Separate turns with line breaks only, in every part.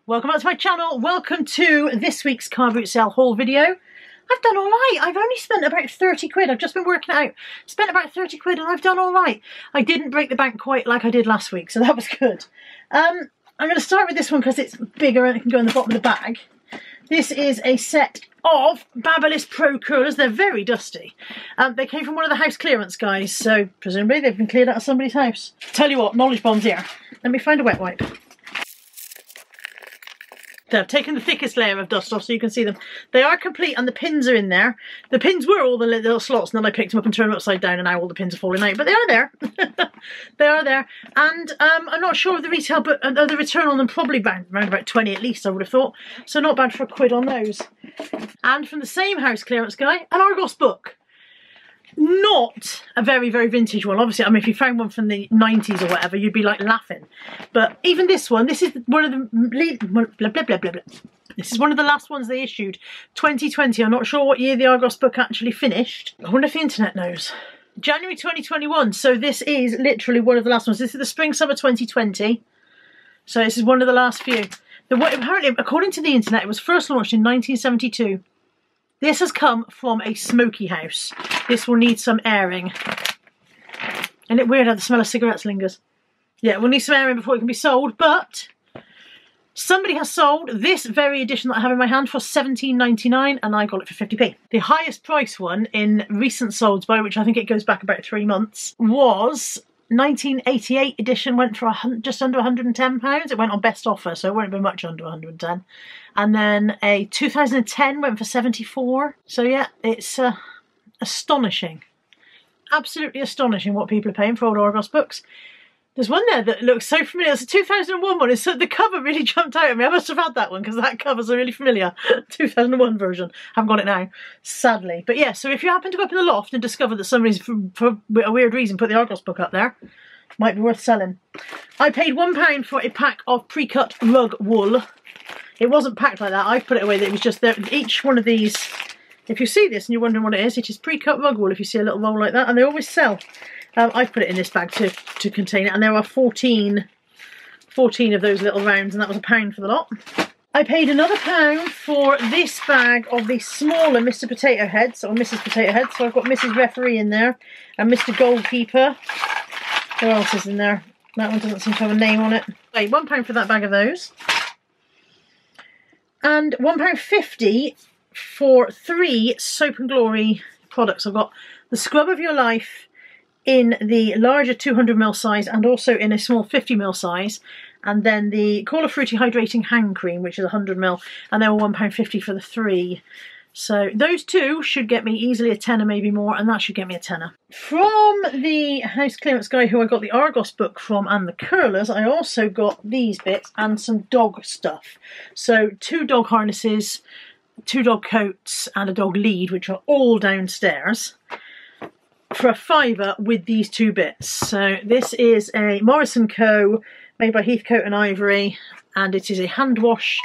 welcome back to my channel. Welcome to this week's car boot sale haul video. I've done all right. I've only spent about 30 quid. I've just been working it out. Spent about 30 quid and I've done all right. I didn't break the bank quite like I did last week, so that was good. I'm going to start with this one because it's bigger and it can go in the bottom of the bag. This is a set of Babyliss Pro curlers. They're very dusty. They came from one of the house clearance guys, so presumably they've been cleared out of somebody's house. Tell you what, knowledge bombs here. Let me find a wet wipe. So I've taken the thickest layer of dust off so you can see them. They are complete and the pins are in there. The pins were all the little slots and then I picked them up and turned them upside down and now all the pins are falling out. But they are there. They are there. And I'm not sure of the retail, but the return on them probably around about 20 at least, I would have thought. So not bad for a quid on those. And from the same house clearance guy, an Argos book. Not a very, very vintage one. Obviously, I mean, if you found one from the 90s or whatever, you'd be like laughing. But even this one, this is one of the blah, blah, blah, blah, blah. This is one of the last ones they issued. 2020. I'm not sure what year the Argos book actually finished. I wonder if the internet knows. January 2021. So this is literally one of the last ones. This is the spring summer 2020. So this is one of the last few. Apparently, according to the internet, it was first launched in 1972. This has come from a smoky house. This will need some airing. Isn't it weird how the smell of cigarettes lingers? Yeah, we'll need some airing before it can be sold, but somebody has sold this very edition that I have in my hand for £17.99 and I got it for 50p. The highest price one in recent solds, by which I think it goes back about 3 months, was 1988 edition, went for just under £110. It went on best offer, so it won't be much under 110. And then a 2010 went for 74. So yeah, it's astonishing. Absolutely astonishing what people are paying for old Argos books. There's one there that looks so familiar. It's a 2001 one. The cover really jumped out at me. I must have had that one because that cover's really familiar. 2001 version. I haven't got it now, sadly. But yeah, so if you happen to go up in the loft and discover that somebody's, for a weird reason, put the Argos book up there, might be worth selling. I paid £1 for a pack of pre-cut rug wool. It wasn't packed like that. I put it away. It was just there. Each one of these, if you see this and you're wondering what it is pre-cut rug wool if you see a little roll like that. And they always sell. I've put it in this bag to contain it, and there are 14 of those little rounds, and that was £1 for the lot. I paid another £1 for this bag of the smaller Mr. Potato Heads, or Mrs. Potato Heads. So I've got Mrs. Referee in there, and Mr. Goalkeeper. Who else is in there? That one doesn't seem to have a name on it. Wait, £1 for that bag of those. And £1.50 for 3 Soap and Glory products. I've got the Scrub of Your Life in the larger 200ml size and also in a small 50ml size, and then the Cola Fruity Hydrating Hand Cream, which is 100ml, and they were £1.50 for the 3. So those two should get me easily a tenner, maybe more, and that should get me a tenner. From the house clearance guy who I got the Argos book from and the curlers, I also got these bits and some dog stuff. So 2 dog harnesses, 2 dog coats and a dog lead, which are all downstairs, for a £5 with these 2 bits. So this is a Morris & Co. made by Heathcote and Ivory, and it is a hand wash.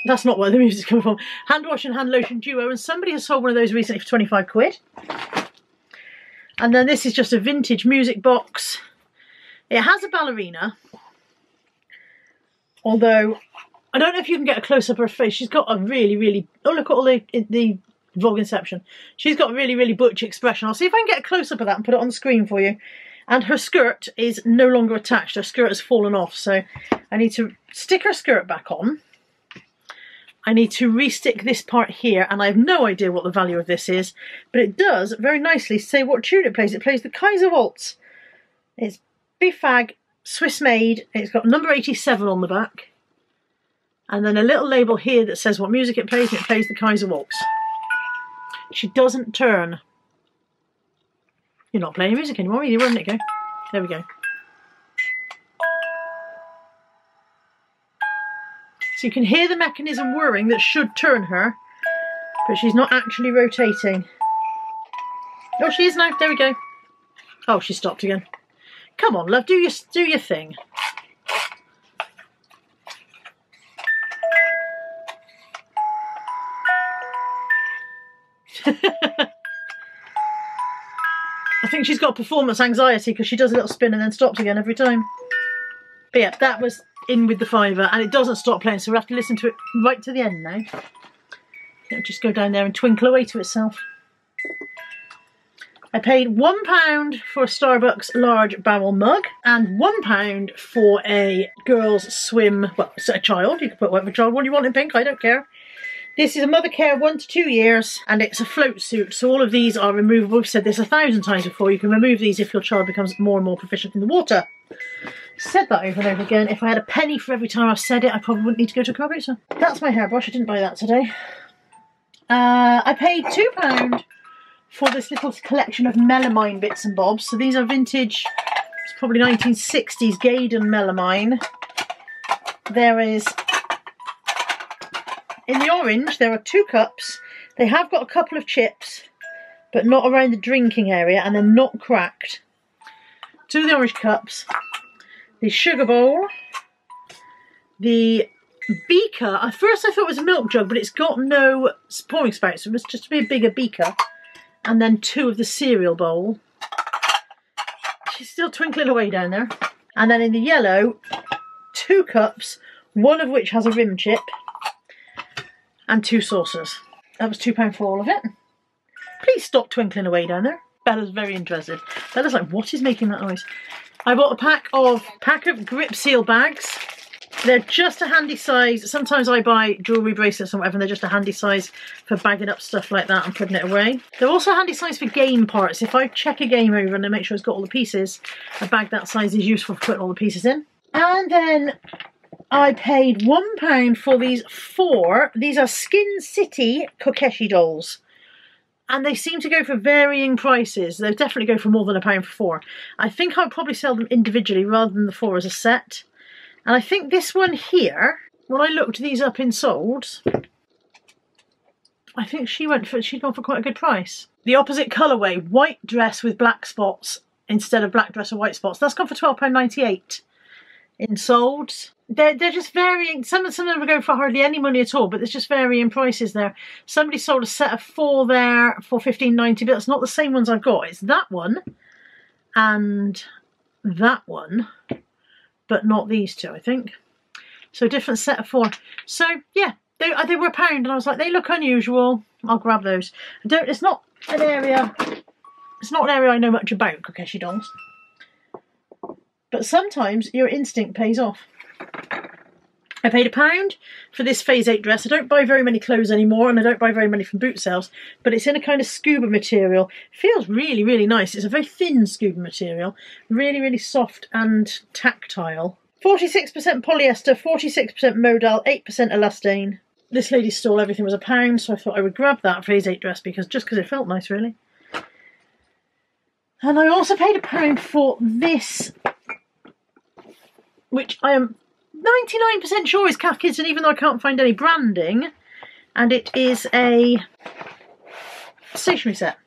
That's not where the music's coming from. Hand wash and hand lotion duo, and somebody has sold one of those recently for 25 quid. And then this is just a vintage music box. It has a ballerina, although I don't know if you can get a close-up of her face. She's got a really, really... Oh, look at all the vlog inception. She's got a really, really butch expression. I'll see if I can get a close-up of that and put it on the screen for you. And her skirt is no longer attached. Her skirt has fallen off, so I need to stick her skirt back on. I need to re-stick this part here, and I have no idea what the value of this is, but it does very nicely say what tune it plays. It plays the Kaiser Waltz. It's B-Fag, Swiss made. It's got number 87 on the back. And then a little label here that says what music it plays, and it plays the Kaiser Waltz. She doesn't turn. You're not playing music anymore either, wouldn't it go? There we go. So you can hear the mechanism whirring that should turn her, but she's not actually rotating. Oh, she is now. There we go. Oh, she stopped again. Come on, love, do your thing. I think she's got performance anxiety because she does a little spin and then stops again every time. But yeah, that was in with the fiver, and it doesn't stop playing, so we'll have to listen to it right to the end now. It'll just go down there and twinkle away to itself. I paid £1 for a Starbucks large barrel mug and £1 for a girls swim, well, it's a child, you can put whatever child one you want in pink, I don't care. This is a mother care 1 to 2 years, and it's a float suit, so all of these are removable. We've said this 1,000 times before, you can remove these if your child becomes more and more proficient in the water. Said that over and over again. If I had a penny for every time I've said it, I probably wouldn't need to go to a car boot. So that's my hairbrush, I didn't buy that today. I paid £2 for this little collection of melamine bits and bobs. So these are vintage, it's probably 1960s Gaydon melamine. There is, in the orange, there are 2 cups. They have got a couple of chips, but not around the drinking area, and they're not cracked. 2 of the orange cups, the sugar bowl, the beaker. At first I thought it was a milk jug, but it's got no pouring spout, so it must just be a bigger beaker. And then 2 of the cereal bowl. She's still twinkling away down there. And then in the yellow, 2 cups, one of which has a rim chip, and 2 saucers. That was £2 for all of it. Please stop twinkling away down there. Bella's very interested. Bella's like, what is making that noise? I bought a pack of grip seal bags. They're just a handy size. Sometimes I buy jewellery bracelets and whatever, and they're just a handy size for bagging up stuff like that and putting it away. They're also a handy size for game parts. If I check a game over and I make sure it's got all the pieces, a bag that size is useful for putting all the pieces in. And then I paid £1 for these 4. These are Skin City Kokeshi dolls. And they seem to go for varying prices. They definitely go for more than £1 for 4. I think I'd probably sell them individually rather than the 4 as a set. And I think this one here, when I looked these up in Solds, I think she'd gone for quite a good price. The opposite colourway, white dress with black spots instead of black dress with white spots. That's gone for £12.98 in Solds. They're just varying. Some of them are going for hardly any money at all, but there's just varying prices there. Somebody sold a set of 4 there for £15.90, but it's not the same ones I've got. It's that one and that one, but not these 2, I think. So a different set of 4. So yeah, they were £1, and I was like, they look unusual. I'll grab those. It's not an area I know much about, Kokeshi dolls. But sometimes your instinct pays off. I paid £1 for this Phase 8 dress. I don't buy very many clothes anymore, and I don't buy very many from boot sales, but it's in a kind of scuba material. It feels really, really nice. It's a very thin scuba material, really, really soft and tactile. 46% polyester, 46% modal, 8% elastane. This lady's stall, everything was £1, so I thought I would grab that Phase 8 dress because it felt nice, really. And I also paid £1 for this, which I am 99% sure is Cath Kidston, even though I can't find any branding. And it is a stationery set.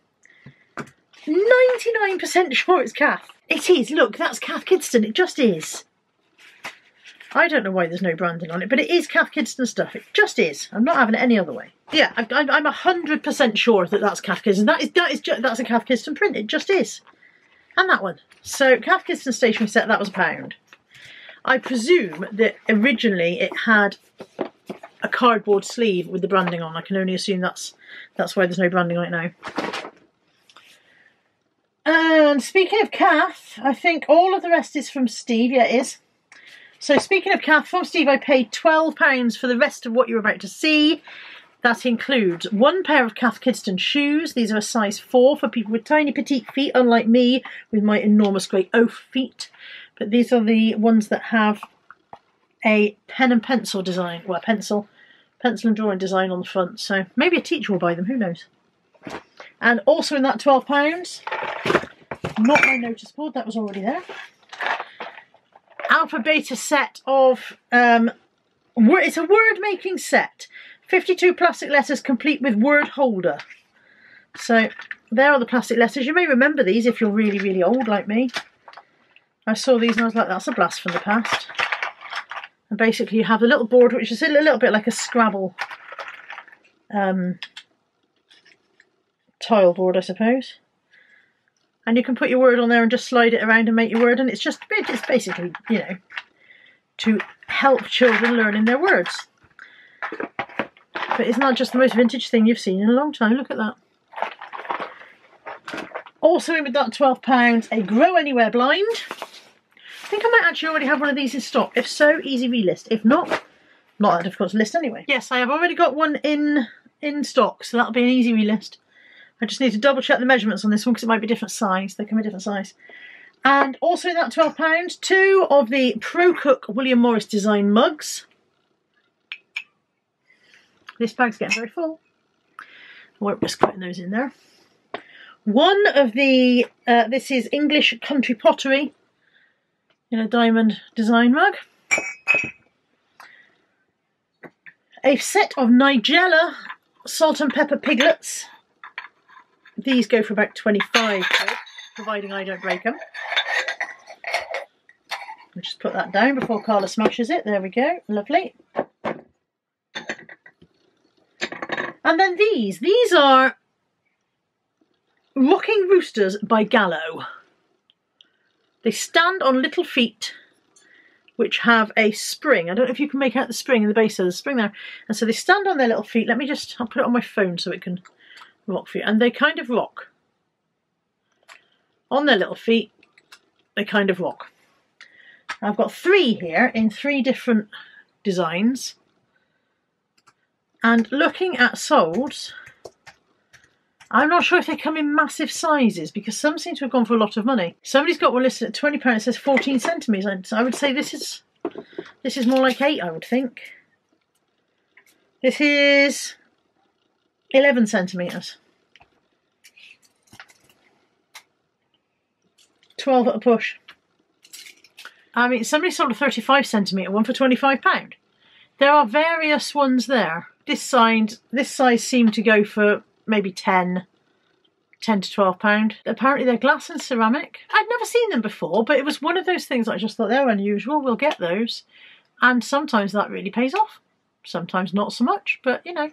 99% sure it's Cath. It is, look, that's Cath Kidston, it just is. I don't know why there's no branding on it, but it is Cath Kidston stuff, it just is. I'm not having it any other way. Yeah, I'm 100% sure that that's Cath Kidston. That's a Cath Kidston print, it just is. And that one. So, Cath Kidston stationery set, that was £1. I presume that originally it had a cardboard sleeve with the branding on. I can only assume that's why there's no branding on it now. And speaking of Cath, I think all of the rest is from Steve. Yeah, it is. So speaking of Cath, from Steve I paid £12 for the rest of what you're about to see. That includes 1 pair of Cath Kidston shoes. These are a size 4 for people with tiny petite feet, unlike me with my enormous great oaf feet. But these are the ones that have a pen and pencil design. Well, pencil and drawing design on the front. So maybe a teacher will buy them, who knows. And also in that £12, not my notice board, that was already there. Alpha Beta set of, it's a word making set. 52 plastic letters complete with word holder. So there are the plastic letters. You may remember these if you're really, really old like me. I saw these and I was like, that's a blast from the past. And basically you have a little board which is a little bit like a Scrabble tile board, I suppose. And you can put your word on there and just slide it around and make your word, and it's basically, you know, to help children learning their words. But it's not just the most vintage thing you've seen in a long time. Look at that. Also in with that £12, a Grow Anywhere blind. I think I might actually already have one of these in stock. If so, easy relist. If not, not that difficult to list anyway. Yes, I have already got one in stock, so that'll be an easy relist. I just need to double check the measurements on this one because it might be different size. They come in different size. And also in that £12, 2 of the Pro Cook William Morris design mugs. This bag's getting very full. I won't risk putting those in there. One of the, this is English Country Pottery in a diamond design mug. A set of Nigella salt and pepper piglets. These go for about 25 quid, providing I don't break them. I'll just put that down before Carla smashes it. There we go. Lovely. And then these are Rocking Roosters by Gallo. They stand on little feet which have a spring. I don't know if you can make out the spring in the base. There's a spring there. And so they stand on their little feet. Let me just, I'll put it on my phone so it can rock for you. And they kind of rock. On their little feet, they kind of rock. I've got 3 here in 3 different designs. And looking at soles, I'm not sure if they come in massive sizes because some seem to have gone for a lot of money. Somebody's got one listed at £20. It says 14 centimetres. I would say this is more like 8, I would think. This is 11 centimetres. 12 at a push. I mean, somebody sold a 35 centimetre one for £25. There are various ones there. This size seemed to go for maybe 10 to £12. Apparently they're glass and ceramic. I'd never seen them before, but it was one of those things that I just thought they're unusual. We'll get those. And sometimes that really pays off. Sometimes not so much, but you know,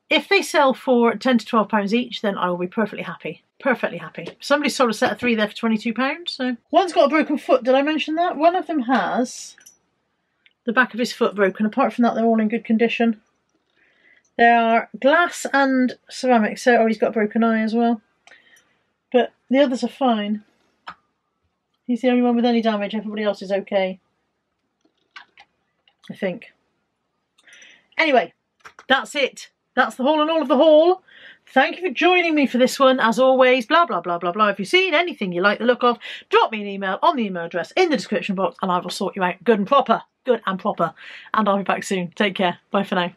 if they sell for 10 to £12 each, then I will be perfectly happy. Perfectly happy. Somebody sold a set of 3 there for £22, so. One's got a broken foot, did I mention that? One of them has the back of his foot broken. Apart from that, they're all in good condition. They are glass and ceramic, so oh, he's got a broken eye as well. But the others are fine. He's the only one with any damage, everybody else is okay. I think. Anyway, that's it. That's the haul and all of the haul. Thank you for joining me for this one. As always, blah, blah, blah, blah, blah. If you've seen anything you like the look of, drop me an email on the email address in the description box and I will sort you out good and proper. Good and proper. And I'll be back soon. Take care. Bye for now.